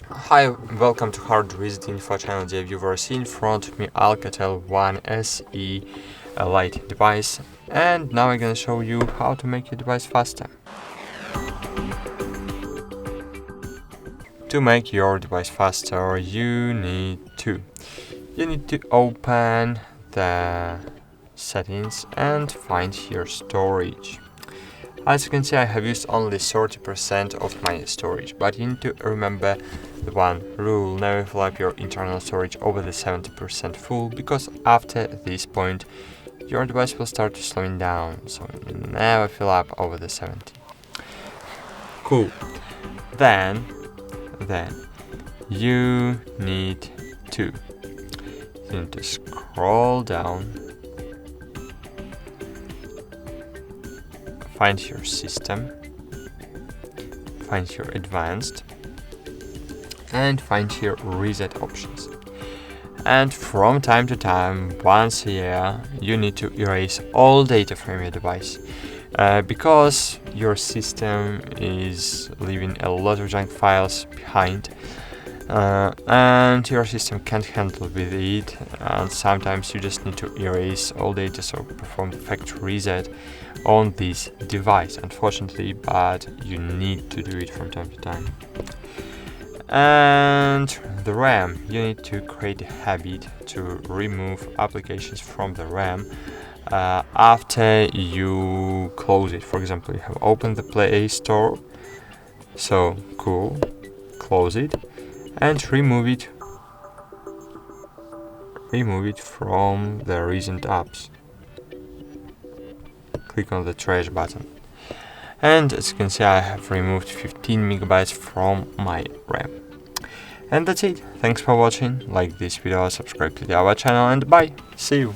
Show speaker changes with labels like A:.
A: Hi, welcome to HardReset.Info channel, dear viewers. In front of me Alcatel 1SE Lite device, and now I'm gonna show you how to make your device faster. To make your device faster, you need to open the settings and find here storage. As you can see, I have used only 30% of my storage, but you need to remember the one rule: never fill up your internal storage over the 70% full, because after this point your device will start slowing down, so never fill up over the 70. Cool. Then you need to scroll down, find your system, find your advanced, and find your reset options. And from time to time, once a year, you need to erase all data from your device, because your system is leaving a lot of junk files behind, and your system can't handle with it, and sometimes you just need to erase all data, so perform the factory reset on this device, unfortunately, but you need to do it from time to time. And the RAM, you need to create a habit to remove applications from the RAM after you close it. For example, you have opened the Play Store, so cool, close it and remove it from the recent apps. Click on the trash button, and as you can see, I have removed 15 megabytes from my RAM. And that's it. Thanks for watching. Like this video, subscribe to our channel, and bye. See you.